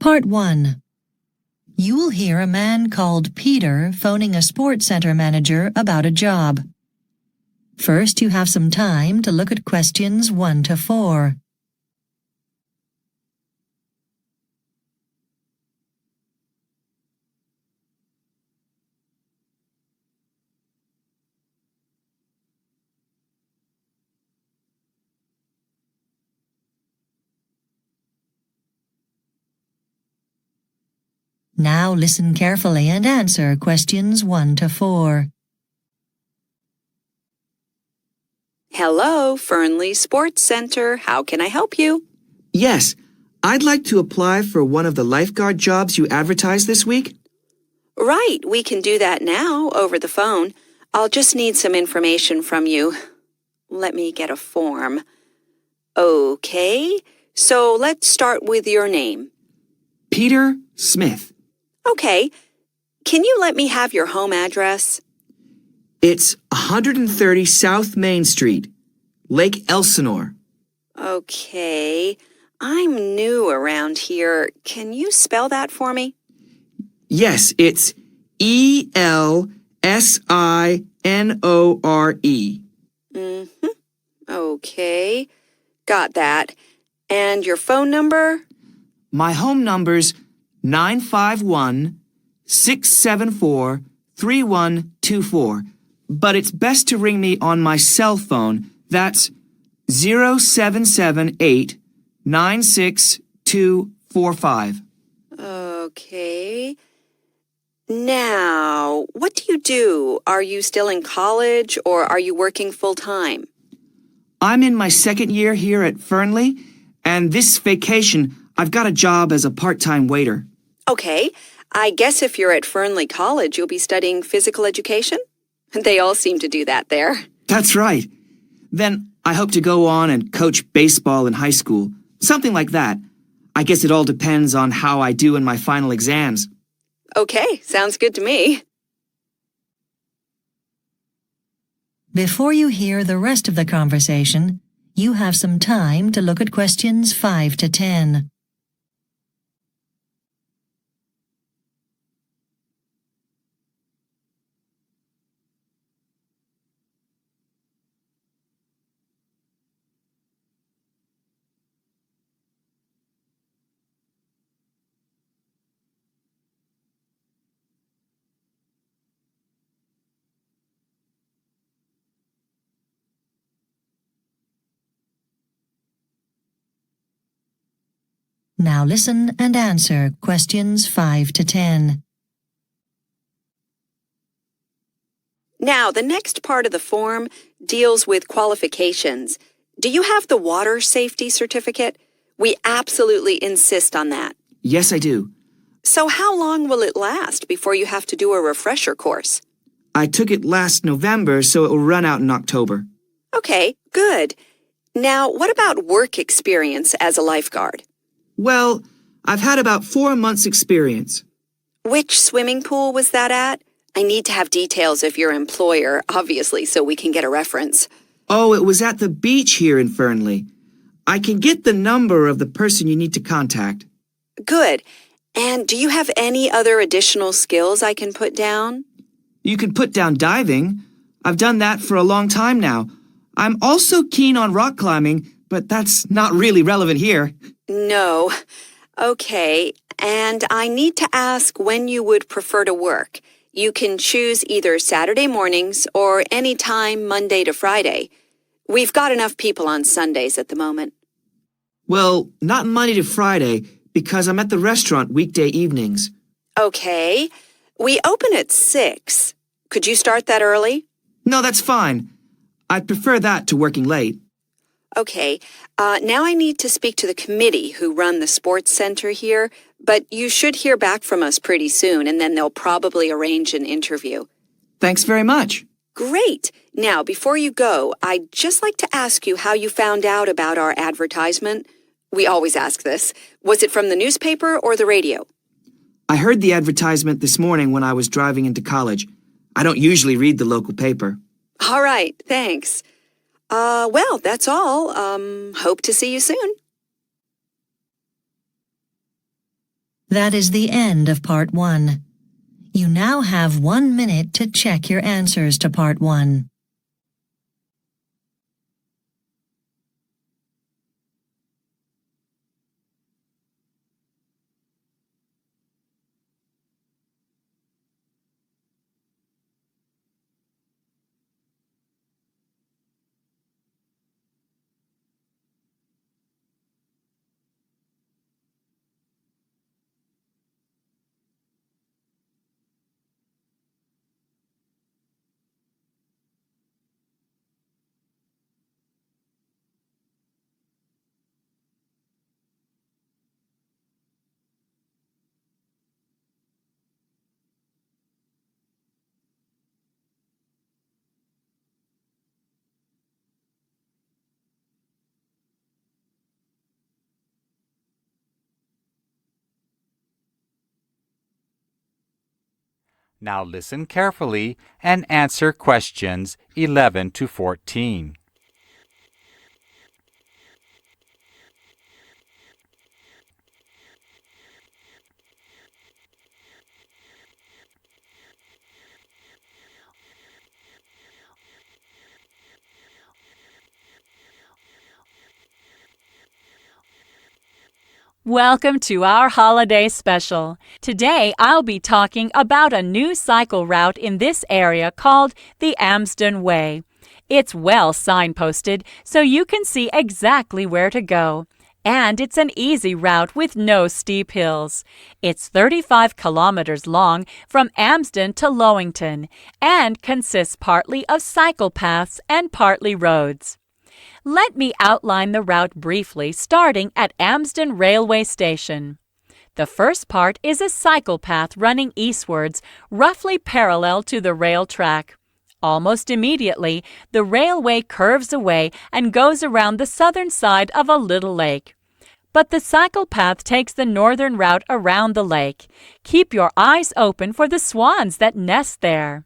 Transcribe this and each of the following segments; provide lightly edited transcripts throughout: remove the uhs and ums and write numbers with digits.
Part 1. You will hear a man called Peter phoning a sports center manager about a job. First, you have some time to look at questions 1 to 4. Now listen carefully and answer questions 1 to 4. Hello, Fernley Sports Center. How can I help you? Yes, I'd like to apply for one of the lifeguard jobs you advertised this week. Right, we can do that now over the phone. I'll just need some information from you. Let me get a form. Okay, so let's start with your name. Peter Smith. Okay, can you let me have your home address? It's 130 South Main Street, Lake Elsinore. Okay, I'm new around here. Can you spell that for me? Yes, it's ELSINORE. Okay, got that. And your phone number? My home number's 951-674-3124, but it's best to ring me on my cell phone. That's 0778-96245. Okay. Now, what do you do? Are you still in college or are you working full-time? I'm in my second year here at Fernley, and this vacation, I've got a job as a part-time waiter. Okay. I guess if you're at Fernley College, you'll be studying physical education? They all seem to do that there. That's right. Then I hope to go on and coach baseball in high school. Something like that. I guess it all depends on how I do in my final exams. Okay, sounds good to me. Before you hear the rest of the conversation, you have some time to look at questions 5 to 10. Now listen and answer questions 5 to 10. Now, the next part of the form deals with qualifications. Do you have the water safety certificate? We absolutely insist on that. Yes, I do. So how long will it last before you have to do a refresher course? I took it last November, so it will run out in October. Okay, good. Now, what about work experience as a lifeguard? Well, I've had about 4 months' experience. Which swimming pool was that at? I need to have details of your employer, obviously, so we can get a reference. Oh, it was at the beach here in Fernley. I can get the number of the person you need to contact. Good. And do you have any other additional skills I can put down? You can put down diving. I've done that for a long time now. I'm also keen on rock climbing, but that's not really relevant here. No. Okay. And I need to ask when you would prefer to work. You can choose either Saturday mornings or any time Monday to Friday. We've got enough people on Sundays at the moment. Well, not Monday to Friday, because I'm at the restaurant weekday evenings. Okay. We open at 6. Could you start that early? No, that's fine. I'd prefer that to working late. Okay. Now I need to speak to the committee who run the sports center here, but you should hear back from us pretty soon, and then they'll probably arrange an interview. Thanks very much. Great. Now, before you go, I'd just like to ask you how you found out about our advertisement. We always ask this. Was it from the newspaper or the radio? I heard the advertisement this morning when I was driving into college. I don't usually read the local paper. All right, thanks. Well, that's all. Hope to see you soon. That is the end of Part 1. You now have 1 minute to check your answers to Part 1. Now listen carefully and answer questions 11 to 14. Welcome to our holiday special. Today I'll be talking about a new cycle route in this area called the Amsden Way. It's well signposted so you can see exactly where to go. And it's an easy route with no steep hills. It's 35 kilometers long from Amsden to Lowington and consists partly of cycle paths and partly roads. Let me outline the route briefly, starting at Amsden Railway Station. The first part is a cycle path running eastwards, roughly parallel to the rail track. Almost immediately, the railway curves away and goes around the southern side of a little lake. But the cycle path takes the northern route around the lake. Keep your eyes open for the swans that nest there.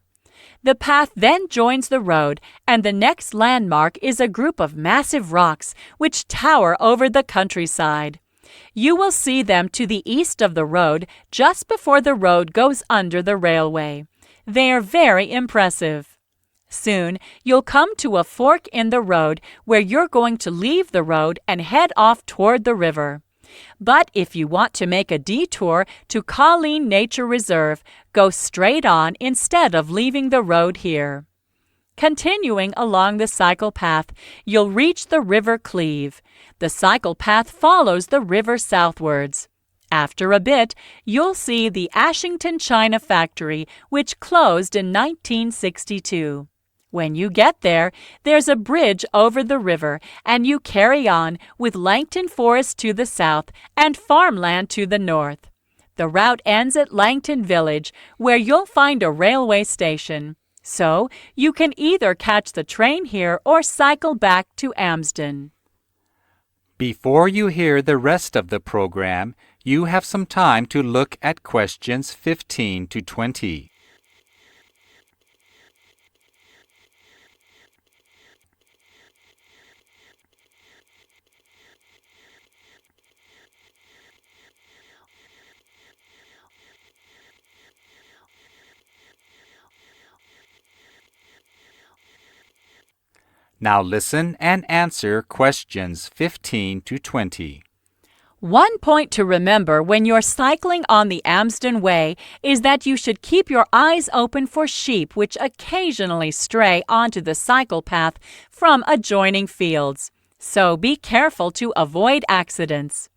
The path then joins the road, and the next landmark is a group of massive rocks which tower over the countryside. You will see them to the east of the road just before the road goes under the railway. They are very impressive. Soon, you'll come to a fork in the road where you're going to leave the road and head off toward the river. But if you want to make a detour to Colleen Nature Reserve, go straight on instead of leaving the road here. Continuing along the cycle path, you'll reach the River Cleeve. The cycle path follows the river southwards. After a bit, you'll see the Ashington China Factory, which closed in 1962. When you get there, there's a bridge over the river, and you carry on with Langton Forest to the south and farmland to the north. The route ends at Langton Village, where you'll find a railway station. So, you can either catch the train here or cycle back to Amsden. Before you hear the rest of the program, you have some time to look at questions 15 to 20. Now listen and answer questions 15 to 20. One point to remember when you're cycling on the Amsden Way is that you should keep your eyes open for sheep which occasionally stray onto the cycle path from adjoining fields. So be careful to avoid accidents.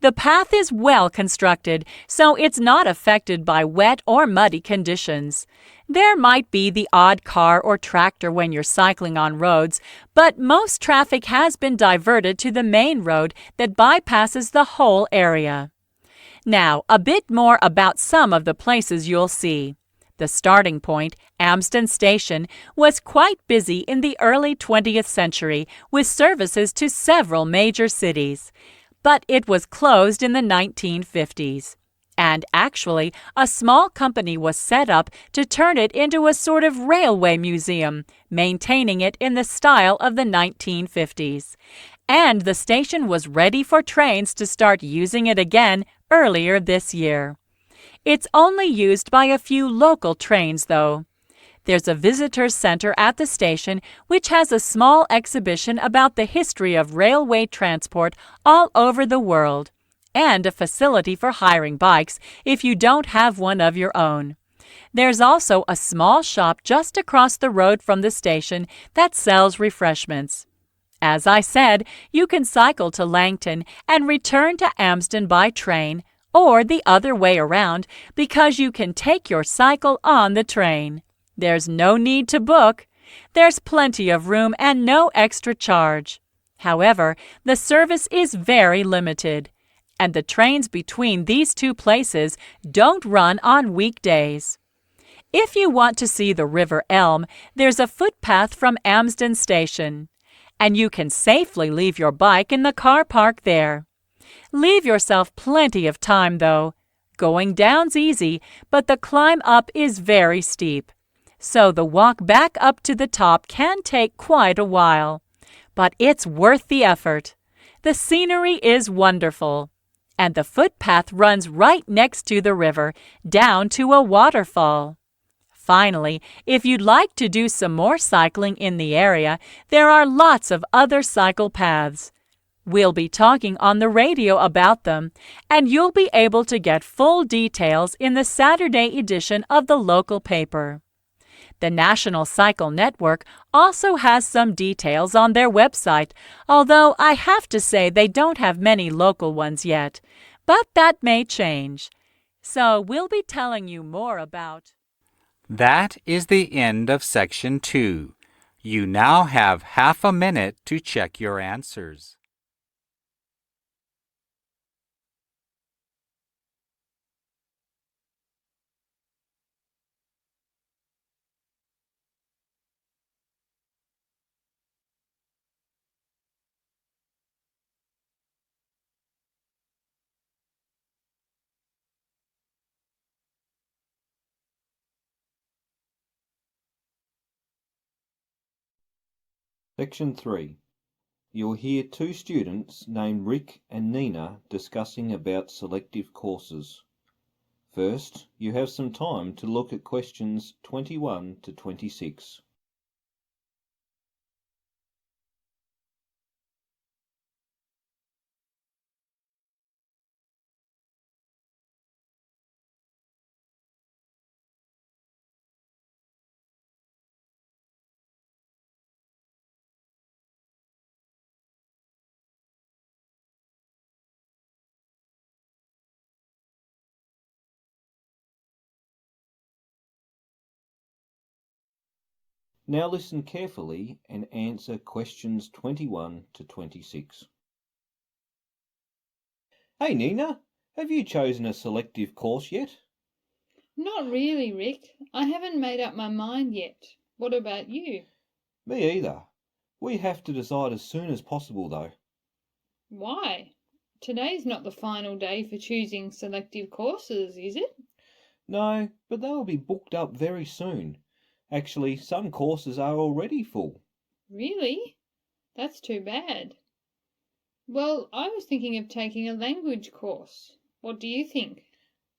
The path is well constructed, so it's not affected by wet or muddy conditions. There might be the odd car or tractor when you're cycling on roads, but most traffic has been diverted to the main road that bypasses the whole area. Now, a bit more about some of the places you'll see. The starting point, Amsden Station, was quite busy in the early 20th century with services to several major cities. But it was closed in the 1950s. And actually, a small company was set up to turn it into a sort of railway museum, maintaining it in the style of the 1950s. and the station was ready for trains to start using it again earlier this year. It's only used by a few local trains, though. There's a visitor center at the station which has a small exhibition about the history of railway transport all over the world, and a facility for hiring bikes if you don't have one of your own. There's also a small shop just across the road from the station that sells refreshments. As I said, you can cycle to Langton and return to Amsden by train, or the other way around, because you can take your cycle on the train. There's no need to book. There's plenty of room and no extra charge. However, the service is very limited, and the trains between these two places don't run on weekdays. If you want to see the River Elm, there's a footpath from Amsden Station, and you can safely leave your bike in the car park there. Leave yourself plenty of time, though. Going down's easy, but the climb up is very steep, so the walk back up to the top can take quite a while. But it's worth the effort. The scenery is wonderful, and the footpath runs right next to the river, down to a waterfall. Finally, if you'd like to do some more cycling in the area, there are lots of other cycle paths. We'll be talking on the radio about them, and you'll be able to get full details in the Saturday edition of the local paper. The National Cycle Network also has some details on their website, although I have to say they don't have many local ones yet. But that may change. So we'll be telling you more about... That is the end of Section 2. You now have half a minute to check your answers. Section 3. You'll hear two students named Rick and Nina discussing about selective courses. First, you have some time to look at questions 21 to 26. Now listen carefully and answer questions 21 to 26. Hey Nina, have you chosen a selective course yet? Not really, Rick. I haven't made up my mind yet. What about you? Me either. We have to decide as soon as possible though. Why? Today's not the final day for choosing selective courses, is it? No, but they will be booked up very soon. Actually, some courses are already full. Really? That's too bad. Well, I was thinking of taking a language course. What do you think?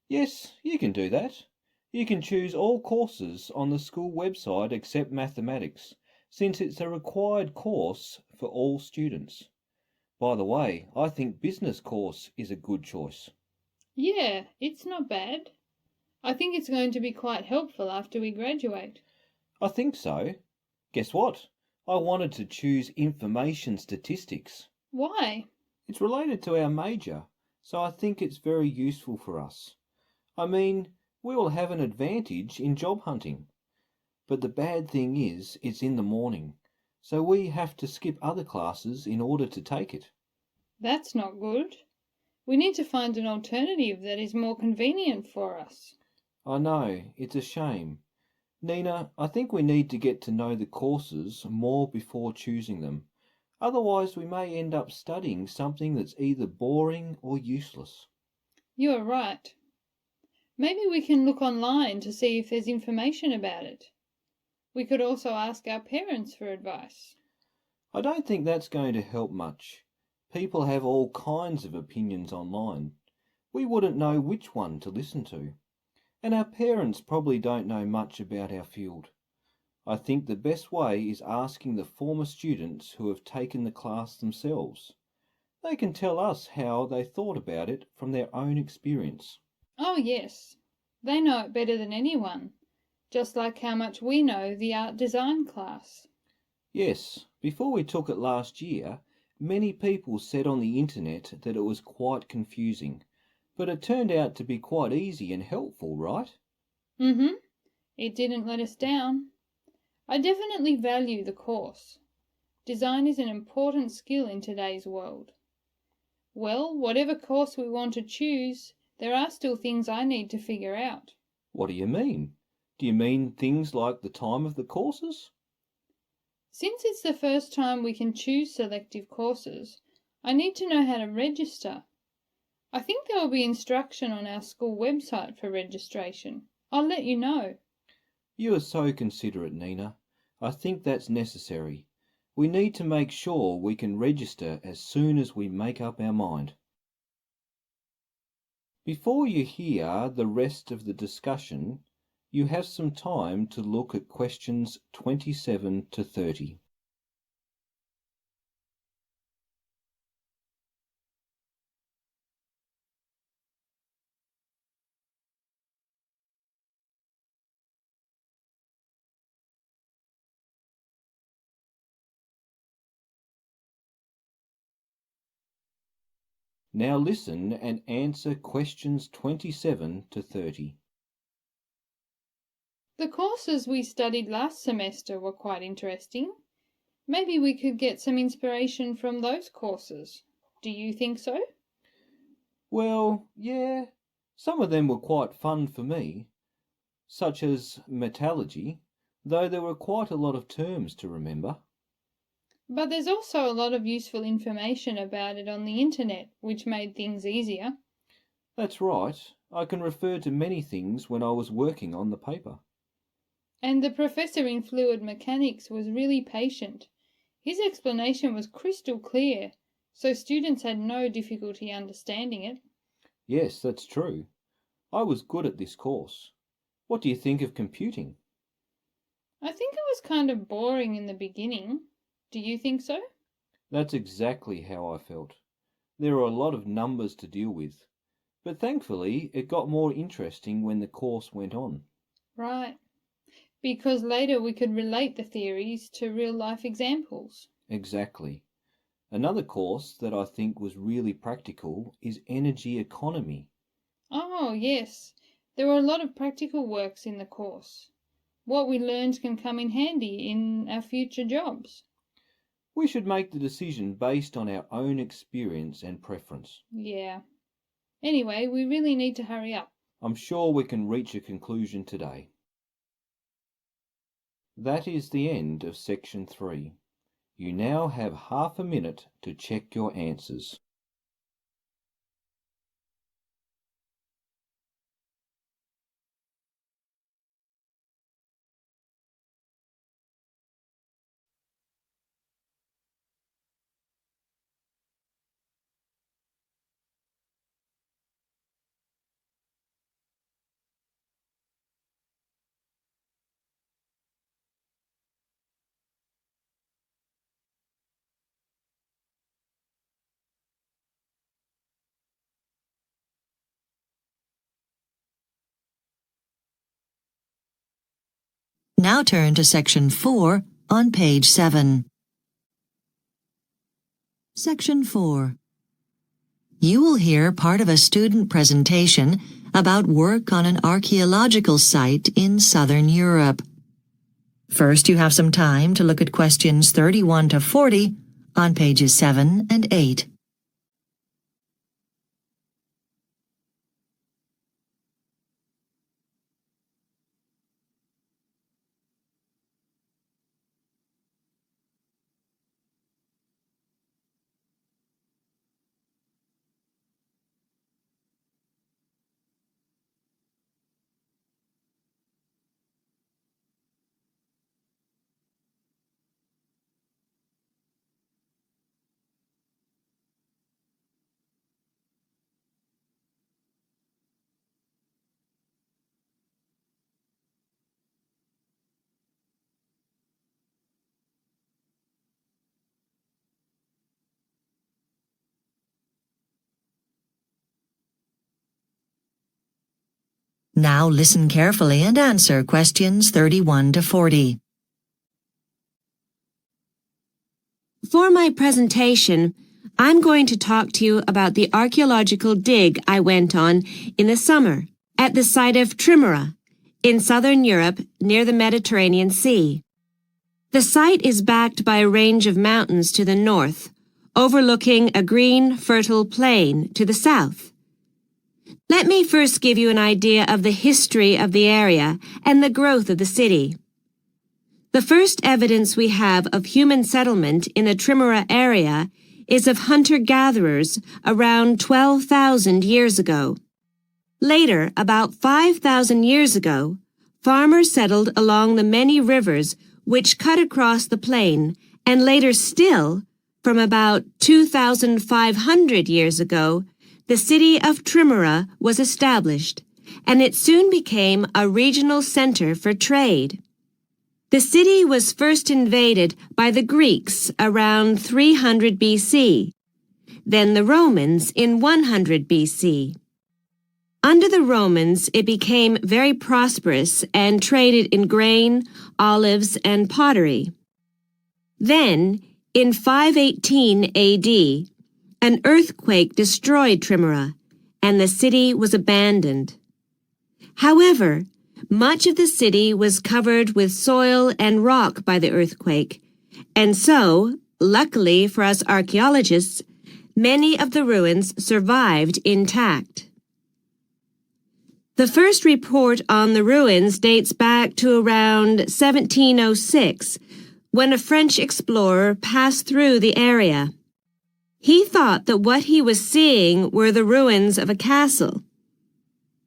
Yes, you can do that. You can choose all courses on the school website except mathematics, since it's a required course for all students. By the way, I think business course is a good choice. Yeah, it's not bad. I think it's going to be quite helpful after we graduate. I think so. Guess what? I wanted to choose information statistics. Why? It's related to our major, so I think it's very useful for us. I mean, we will have an advantage in job hunting. But the bad thing is, it's in the morning, so we have to skip other classes in order to take it. That's not good. We need to find an alternative that is more convenient for us. I know, it's a shame. Nina, I think we need to get to know the courses more before choosing them. Otherwise, we may end up studying something that's either boring or useless. You are right. Maybe we can look online to see if there's information about it. We could also ask our parents for advice. I don't think that's going to help much. People have all kinds of opinions online. We wouldn't know which one to listen to. And our parents probably don't know much about our field. I think the best way is asking the former students who have taken the class themselves. They can tell us how they thought about it from their own experience. Oh, yes. They know it better than anyone, just like how much we know the art design class. Yes, before we took it last year, many people said on the internet that it was quite confusing, but it turned out to be quite easy and helpful, right? Mm-hmm. It didn't let us down. I definitely value the course. Design is an important skill in today's world. Well, whatever course we want to choose, there are still things I need to figure out. What do you mean? Do you mean things like the time of the courses? Since it's the first time we can choose selective courses, I need to know how to register. I think there will be instruction on our school website for registration. I'll let you know. You are so considerate, Nina. I think that's necessary. We need to make sure we can register as soon as we make up our mind. Before you hear the rest of the discussion, you have some time to look at questions 27 to 30. Now listen and answer questions 27 to 30. The courses we studied last semester were quite interesting. Maybe we could get some inspiration from those courses. Do you think so? Well, yeah, some of them were quite fun for me, such as metallurgy, though there were quite a lot of terms to remember. But there's also a lot of useful information about it on the internet, which made things easier. That's right, I can refer to many things when I was working on the paper. And the professor in fluid mechanics was really patient. His explanation was crystal clear, so students had no difficulty understanding it. Yes, that's true. I was good at this course. What do you think of computing? I think it was kind of boring in the beginning. Do you think so? That's exactly how I felt. There are a lot of numbers to deal with, but thankfully it got more interesting when the course went on. Right. Because later we could relate the theories to real life examples. Exactly. Another course that I think was really practical is energy economy. Oh, yes. There were a lot of practical works in the course. What we learned can come in handy in our future jobs. We should make the decision based on our own experience and preference. Yeah. Anyway, we really need to hurry up. I'm sure we can reach a conclusion today. That is the end of section 3. You now have half a minute to check your answers. Now turn to section 4 on page 7. Section 4. You will hear part of a student presentation about work on an archaeological site in southern Europe. First, you have some time to look at questions 31 to 40 on pages 7 and 8. Now listen carefully and answer questions 31 to 40. For my presentation, I'm going to talk to you about the archaeological dig I went on in the summer at the site of Trimera in southern Europe near the Mediterranean Sea. The site is backed by a range of mountains to the north, overlooking a green, fertile plain to the south. Let me first give you an idea of the history of the area and the growth of the city. The first evidence we have of human settlement in the Trimera area is of hunter-gatherers around 12,000 years ago. Later, about 5,000 years ago, farmers settled along the many rivers which cut across the plain, and later still, from about 2,500 years ago, the city of Trimera was established, and it soon became a regional center for trade. The city was first invaded by the Greeks around 300 BC, then the Romans in 100 BC. Under the Romans, it became very prosperous and traded in grain, olives, and pottery. Then, in 518 AD, an earthquake destroyed Trimera, and the city was abandoned. However, much of the city was covered with soil and rock by the earthquake, and so, luckily for us archaeologists, many of the ruins survived intact. The first report on the ruins dates back to around 1706, when a French explorer passed through the area. He thought that what he was seeing were the ruins of a castle.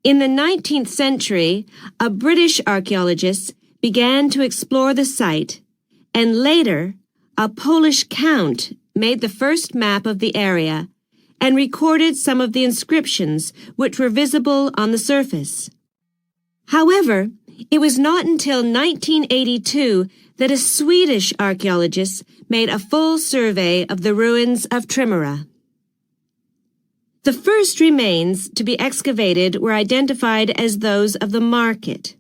In the 19th century, a British archaeologist began to explore the site, and later, a Polish count made the first map of the area and recorded some of the inscriptions which were visible on the surface. However, it was not until 1982 that a Swedish archaeologist made a full survey of the ruins of Trimera. The first remains to be excavated were identified as those of the market.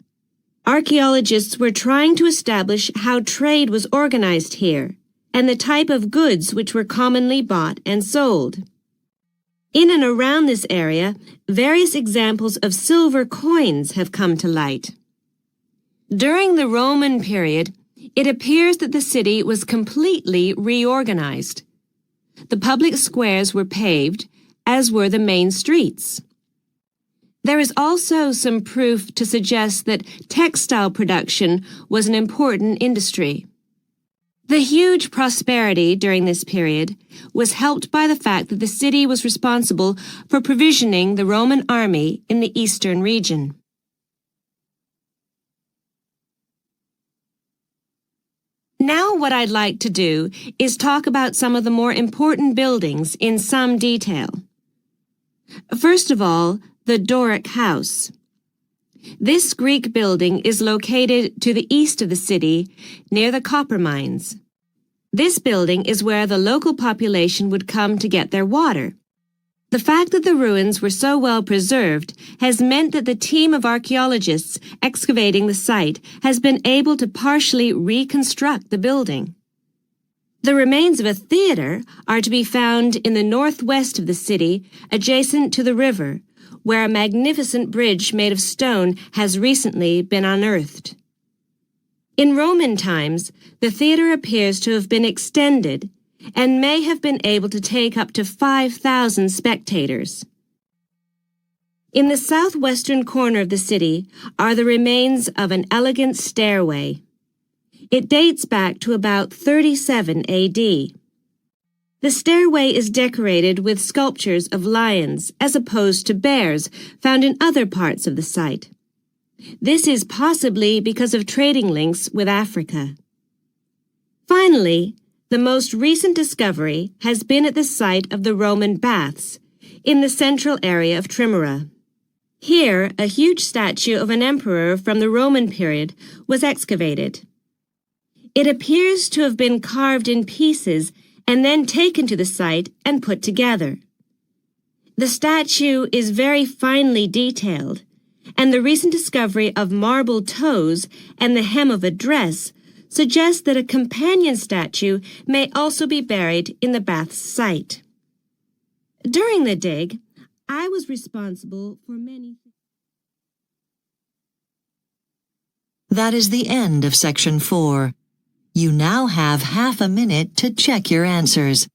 Archaeologists were trying to establish how trade was organized here and the type of goods which were commonly bought and sold. In and around this area, various examples of silver coins have come to light. During the Roman period, it appears that the city was completely reorganized. The public squares were paved, as were the main streets. There is also some proof to suggest that textile production was an important industry. The huge prosperity during this period was helped by the fact that the city was responsible for provisioning the Roman army in the eastern region. Now what I'd like to do is talk about some of the more important buildings in some detail. First of all, the Doric House. This Greek building is located to the east of the city, near the copper mines. This building is where the local population would come to get their water. The fact that the ruins were so well preserved has meant that the team of archaeologists excavating the site has been able to partially reconstruct the building. The remains of a theater are to be found in the northwest of the city, adjacent to the river, where a magnificent bridge made of stone has recently been unearthed. In Roman times, the theater appears to have been extended and may have been able to take up to 5,000 spectators. In the southwestern corner of the city are the remains of an elegant stairway. It dates back to about 37 AD. The stairway is decorated with sculptures of lions as opposed to bears found in other parts of the site. This is possibly because of trading links with Africa. Finally, the most recent discovery has been at the site of the Roman baths, in the central area of Trimera. Here, a huge statue of an emperor from the Roman period was excavated. It appears to have been carved in pieces and then taken to the site and put together. The statue is very finely detailed, and the recent discovery of marble toes and the hem of a dress suggests that a companion statue may also be buried in the bath's site. During the dig, I was responsible for many things. That is the end of section 4. You now have half a minute to check your answers.